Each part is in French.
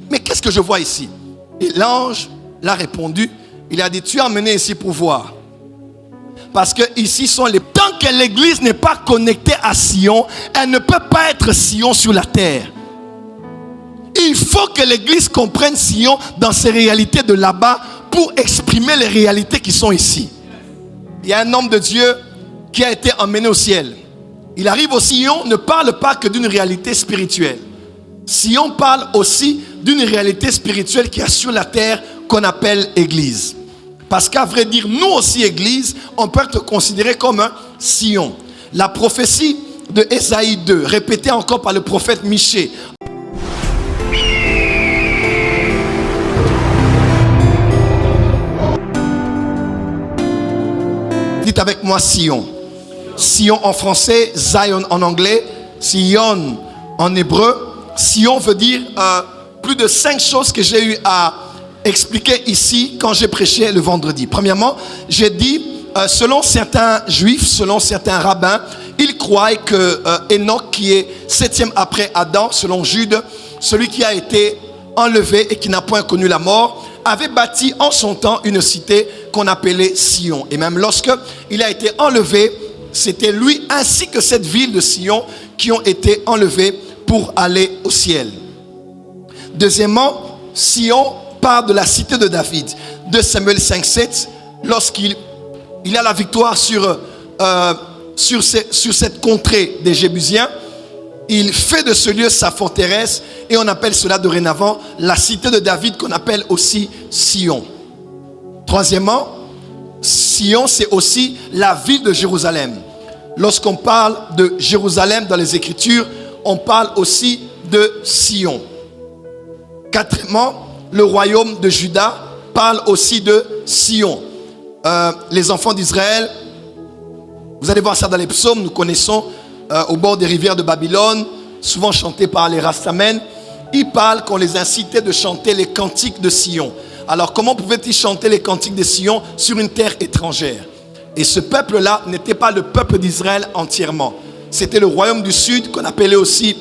Mais qu'est-ce que je vois ici? Et l'ange l'a répondu. Il a dit, tu es emmené ici pour voir. Parce que ici sont les... Tant que l'église n'est pas connectée à Sion, elle ne peut pas être Sion sur la terre. Il faut que l'église comprenne Sion dans ses réalités de là-bas pour exprimer les réalités qui sont ici. Il y a un homme de Dieu qui a été emmené au ciel. Il arrive au Sion, ne parle pas que d'une réalité spirituelle. Sion parle aussi d'une réalité spirituelle qui est sur la terre qu'on appelle église. Parce qu'à vrai dire, nous aussi église, on peut être considéré comme un Sion. La prophétie de Ésaïe 2, répétée encore par le prophète Michée. Dites avec moi Sion. Sion en français, Zion en anglais, Sion en hébreu. Sion veut dire plus de 5 choses que j'ai eu à expliquer ici quand j'ai prêché le vendredi. Premièrement, j'ai dit, selon certains juifs, selon certains rabbins, ils croient que Enoch, qui est 7e après Adam, selon Jude, celui qui a été enlevé et qui n'a point connu la mort, avait bâti en son temps une cité qu'on appelait Sion. Et même lorsque il a été enlevé, c'était lui ainsi que cette ville de Sion qui ont été enlevés pour aller au ciel. Deuxièmement, Sion part de la cité de David. 2 Samuel 5,7, lorsqu'il a la victoire sur cette contrée des Jébusiens, il fait de ce lieu sa forteresse et on appelle cela dorénavant la cité de David qu'on appelle aussi Sion. Troisièmement, Sion c'est aussi la ville de Jérusalem. Lorsqu'on parle de Jérusalem dans les Écritures, on parle aussi de Sion. Quatrièmement, le royaume de Juda parle aussi de Sion. Les enfants d'Israël, vous allez voir ça dans les psaumes, nous connaissons au bord des rivières de Babylone, souvent chantés par les Rastamènes. Ils parlent qu'on les incitait de chanter les cantiques de Sion. Alors comment pouvaient-ils chanter les cantiques de Sion sur une terre étrangère? Et ce peuple-là n'était pas le peuple d'Israël entièrement. C'était le royaume du sud qu'on appelait aussi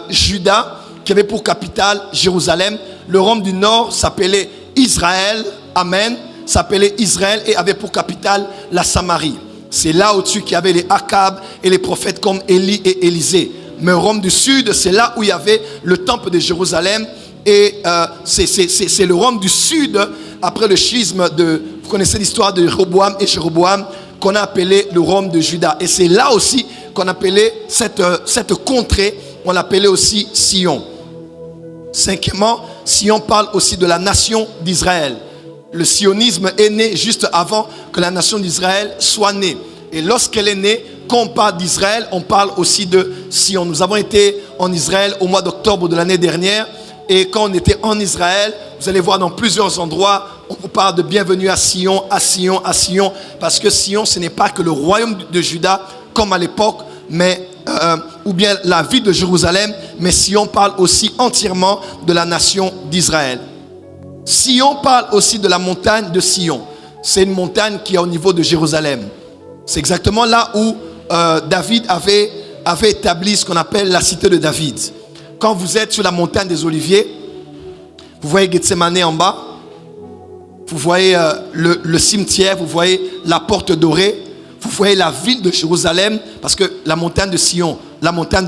Juda, qui avait pour capitale Jérusalem. Le royaume du nord s'appelait Israël, Amen, s'appelait Israël et avait pour capitale la Samarie. C'est là au-dessus qu'il y avait les Akab et les prophètes comme Élie et Élisée. Mais au royaume du sud, c'est là où il y avait le temple de Jérusalem. Et c'est le royaume du sud, après le schisme de... Vous connaissez l'histoire de Roboam et Jéroboam, qu'on a appelé le royaume de Juda. Et c'est là aussi qu'on appelait cette contrée, on l'appelait aussi Sion. Cinquièmement, Sion parle aussi de la nation d'Israël. Le sionisme est né juste avant que la nation d'Israël soit née. Et lorsqu'elle est née, quand on parle d'Israël, on parle aussi de Sion. Nous avons été en Israël au mois d'octobre de l'année dernière. Et quand on était en Israël, vous allez voir dans plusieurs endroits, on vous parle de bienvenue à Sion, à Sion, à Sion. Parce que Sion, ce n'est pas que le royaume de Juda, comme à l'époque, mais... ou bien la ville de Jérusalem, mais Sion parle aussi entièrement de la nation d'Israël. Sion parle aussi de la montagne de Sion. C'est une montagne qui est au niveau de Jérusalem. C'est exactement là où David avait établi ce qu'on appelle la cité de David. Quand vous êtes sur la montagne des Oliviers, vous voyez Gethsemane en bas, vous voyez le cimetière, vous voyez la porte dorée, vous voyez la ville de Jérusalem, parce que la montagne de Sion, la montagne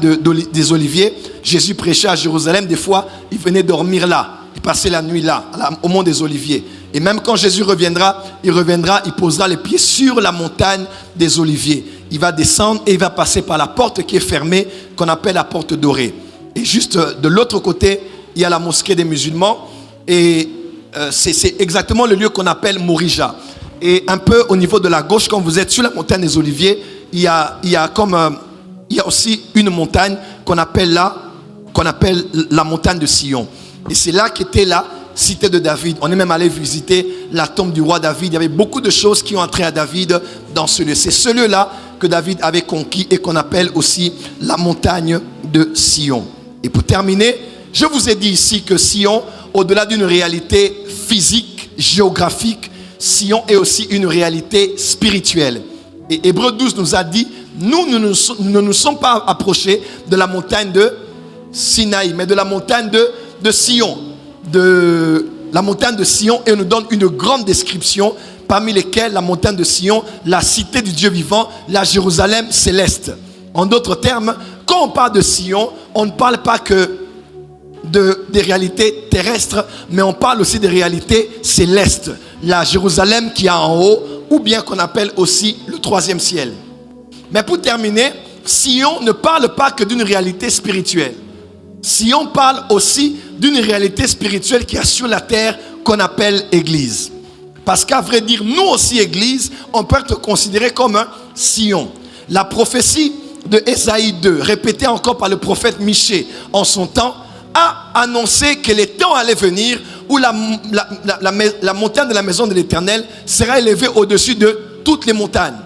des Oliviers, Jésus prêchait à Jérusalem, des fois, il venait dormir là, il passait la nuit là, au mont des Oliviers. Et même quand Jésus reviendra, il posera les pieds sur la montagne des Oliviers. Il va descendre et il va passer par la porte qui est fermée, qu'on appelle la porte dorée. Et juste de l'autre côté, il y a la mosquée des musulmans, et c'est exactement le lieu qu'on appelle Morija. Et un peu au niveau de la gauche, quand vous êtes sur la montagne des Oliviers, il y a aussi une montagne qu'on appelle la montagne de Sion. Et c'est là qu'était la cité de David. On est même allé visiter la tombe du roi David. Il y avait beaucoup de choses qui ont entré à David dans ce lieu. C'est ce lieu-là que David avait conquis et qu'on appelle aussi la montagne de Sion. Et pour terminer, je vous ai dit ici que Sion, au-delà d'une réalité physique, géographique, Sion est aussi une réalité spirituelle. Et Hébreux 12 nous a dit, nous ne nous sommes pas approchés de la montagne de Sinaï, mais de la montagne de de Sion, de la montagne de Sion, et on nous donne une grande description, parmi lesquelles la montagne de Sion, la cité du Dieu vivant, la Jérusalem céleste. En d'autres termes, quand on parle de Sion, on ne parle pas que des réalités terrestres, mais on parle aussi des réalités célestes. La Jérusalem qui est en haut, ou bien qu'on appelle aussi le troisième ciel. Mais pour terminer, Sion ne parle pas que d'une réalité spirituelle. Sion parle aussi d'une réalité spirituelle qui est sur la terre, qu'on appelle Église. Parce qu'à vrai dire, nous aussi, Église, on peut être considéré comme un Sion. La prophétie de Ésaïe 2, répétée encore par le prophète Michée en son temps, a annoncé que les temps allaient venir où la montagne de la maison de l'Éternel sera élevée au-dessus de toutes les montagnes.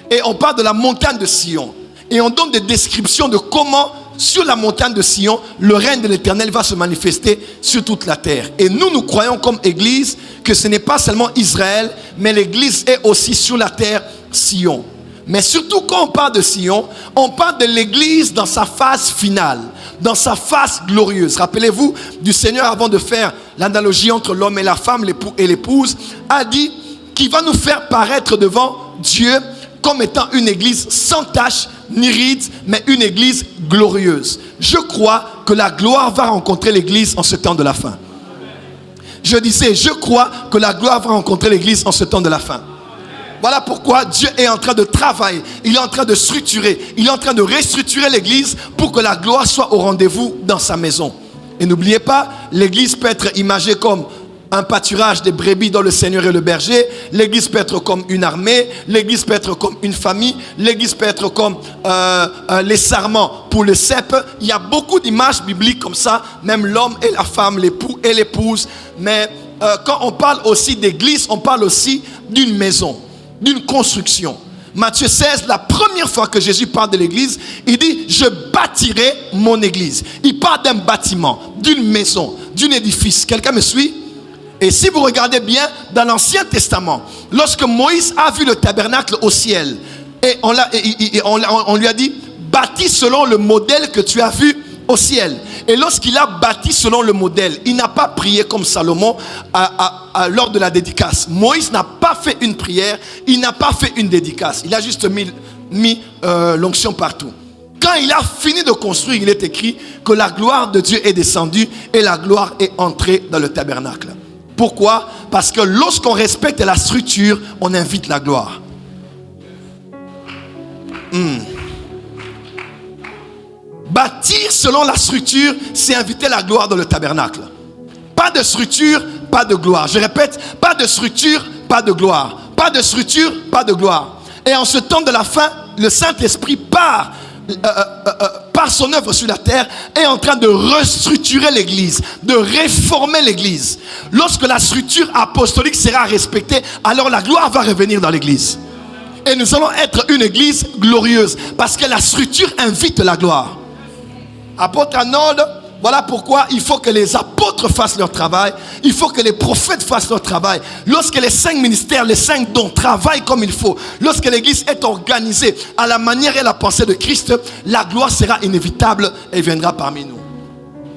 Et on parle de la montagne de Sion. Et on donne des descriptions de comment, sur la montagne de Sion, le règne de l'Éternel va se manifester sur toute la terre. Et nous croyons comme Église que ce n'est pas seulement Israël, mais l'Église est aussi sur la terre Sion. Mais surtout quand on parle de Sion, on parle de l'Église dans sa phase finale, dans sa phase glorieuse. Rappelez-vous du Seigneur, avant de faire l'analogie entre l'homme et la femme, l'époux et l'épouse, a dit qu'il va nous faire paraître devant Dieu comme étant une église sans tache ni ride, mais une église glorieuse. Je crois que la gloire va rencontrer l'église en ce temps de la fin. Je disais, je crois que la gloire va rencontrer l'église en ce temps de la fin. Voilà pourquoi Dieu est en train de travailler, il est en train de structurer, il est en train de restructurer l'église pour que la gloire soit au rendez-vous dans sa maison. Et n'oubliez pas, l'église peut être imagée comme un pâturage des brebis dont le Seigneur est le berger. L'église peut être comme une armée. L'église peut être comme une famille. L'église peut être comme les sarments pour le cep. Il y a beaucoup d'images bibliques comme ça. Même l'homme et la femme, l'époux et l'épouse. Mais quand on parle aussi d'église, on parle aussi d'une maison, d'une construction. Matthieu 16, la première fois que Jésus parle de l'église, il dit, je bâtirai mon église. Il parle d'un bâtiment, d'une maison, d'un édifice. Quelqu'un me suit? Et si vous regardez bien, dans l'Ancien Testament, lorsque Moïse a vu le tabernacle au ciel, et on lui a dit, bâtis selon le modèle que tu as vu au ciel. Et lorsqu'il a bâti selon le modèle, il n'a pas prié comme Salomon lors de la dédicace. Moïse n'a pas fait une prière, il n'a pas fait une dédicace. Il a juste mis l'onction partout. Quand il a fini de construire, il est écrit que la gloire de Dieu est descendue et la gloire est entrée dans le tabernacle. Pourquoi? Parce que lorsqu'on respecte la structure, on invite la gloire. Bâtir selon la structure, c'est inviter la gloire dans le tabernacle. Pas de structure, pas de gloire. Je répète, pas de structure, pas de gloire. Pas de structure, pas de gloire. Et en ce temps de la fin, le Saint-Esprit par son œuvre sur la terre, est en train de restructurer l'église, de réformer l'église. Lorsque la structure apostolique sera respectée, alors la gloire va revenir dans l'église. Et nous allons être une église glorieuse, parce que la structure invite la gloire. Apôtre Arnold, voilà pourquoi il faut que les apôtres fassent leur travail, il faut que les prophètes fassent leur travail. Lorsque les 5 ministères, les 5 dons travaillent comme il faut, lorsque l'église est organisée à la manière et la pensée de Christ, la gloire sera inévitable et viendra parmi nous.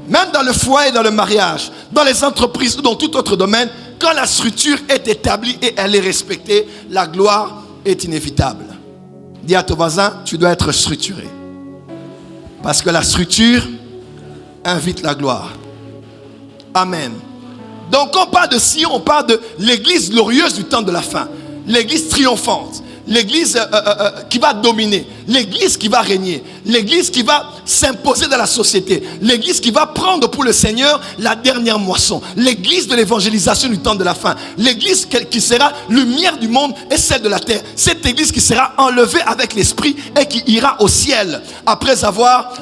Même dans le foyer, dans le mariage, dans les entreprises ou dans tout autre domaine, quand la structure est établie et elle est respectée, la gloire est inévitable. Dis à ton voisin, tu dois être structuré. Parce que la structure invite la gloire. Amen. Donc quand on parle de Sion, on parle de l'église glorieuse du temps de la fin. L'église triomphante. L'église qui va dominer. L'église qui va régner. L'église qui va s'imposer dans la société. L'église qui va prendre pour le Seigneur la dernière moisson. L'église de l'évangélisation du temps de la fin. L'église qui sera lumière du monde et celle de la terre. Cette église qui sera enlevée avec l'esprit et qui ira au ciel après avoir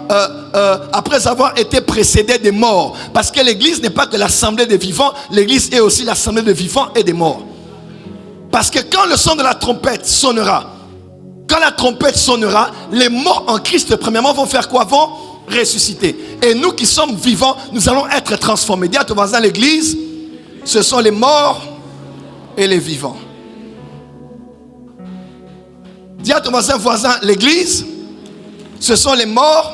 été précédée des morts. Parce que l'église n'est pas que l'assemblée des vivants. L'église est aussi l'assemblée des vivants et des morts. Parce que quand le son de la trompette sonnera, les morts en Christ, premièrement, vont faire quoi? Vont ressusciter. Et nous qui sommes vivants, nous allons être transformés. Dis à ton voisin, l'église, ce sont les morts et les vivants. Dis à ton voisin, l'église, ce sont les morts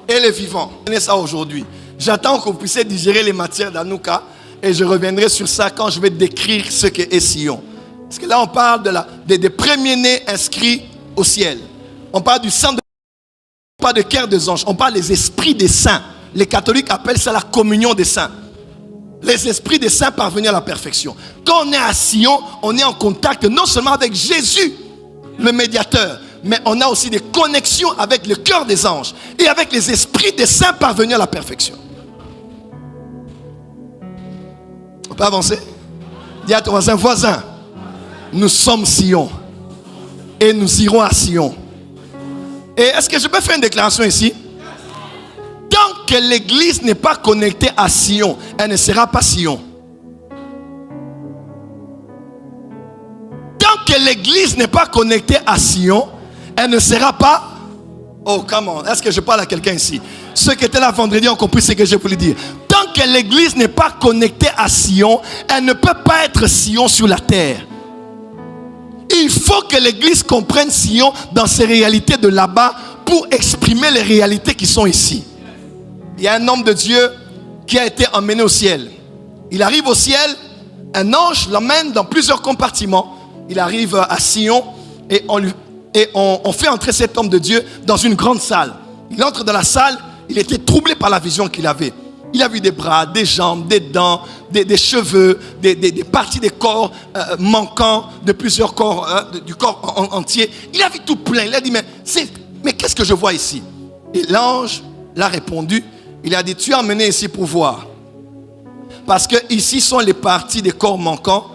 et les vivants. Prenez ça aujourd'hui. J'attends que vous puissiez digérer les matières d'Anouka et je reviendrai sur ça quand je vais décrire ce qu'est Sion. Parce que là, on parle des premiers-nés inscrits au ciel. On parle du sang de... On parle de cœur des anges. On parle des esprits des saints. Les catholiques appellent ça la communion des saints. Les esprits des saints parvenus à la perfection. Quand on est à Sion, on est en contact non seulement avec Jésus, le médiateur, mais on a aussi des connexions avec le cœur des anges et avec les esprits des saints parvenus à la perfection. On peut avancer? Dis à ton voisin, nous sommes Sion et nous irons à Sion. Et est-ce que je peux faire une déclaration ici? Tant que l'église n'est pas connectée à Sion, elle ne sera pas Sion. Tant que l'église n'est pas connectée à Sion, elle ne sera pas... Oh, come on. Est-ce que je parle à quelqu'un ici? Ceux qui étaient là vendredi ont compris ce que je voulais dire. Tant que l'église n'est pas connectée à Sion, elle ne peut pas être Sion sur la terre. Il faut que l'église comprenne Sion dans ses réalités de là-bas pour exprimer les réalités qui sont ici. Il y a un homme de Dieu qui a été emmené au ciel. Il arrive au ciel, un ange l'emmène dans plusieurs compartiments. Il arrive à Sion et on fait entrer cet homme de Dieu dans une grande salle. Il entre dans la salle, il était troublé par la vision qu'il avait. Il a vu des bras, des jambes, des dents, des cheveux, des parties des corps manquants, de plusieurs corps, du corps entier. Il a vu tout plein. Il a dit, mais qu'est-ce que je vois ici? Et l'ange l'a répondu. Il a dit, tu es emmené ici pour voir. Parce que ici sont les parties des corps manquants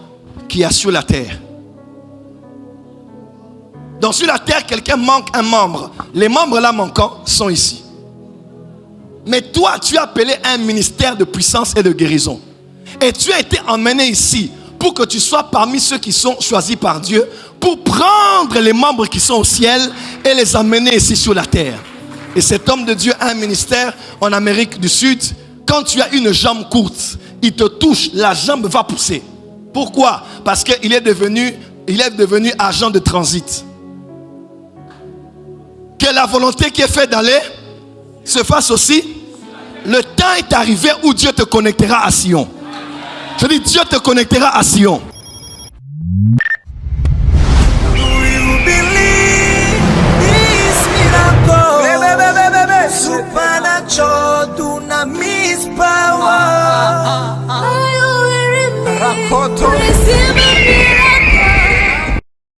qu'il y a sur la terre. Donc sur la terre, quelqu'un manque un membre. Les membres là manquants sont ici. Mais toi, tu es appelé à un ministère de puissance et de guérison. Et tu as été emmené ici pour que tu sois parmi ceux qui sont choisis par Dieu, pour prendre les membres qui sont au ciel et les emmener ici sur la terre. Et cet homme de Dieu a un ministère en Amérique du Sud. Quand tu as une jambe courte, il te touche, la jambe va pousser. Pourquoi? Parce qu'il est devenu agent de transit. Que la volonté qui est faite d'aller se fasse aussi. Le temps est arrivé où Dieu te connectera à Sion. Je dis, Dieu te connectera à Sion.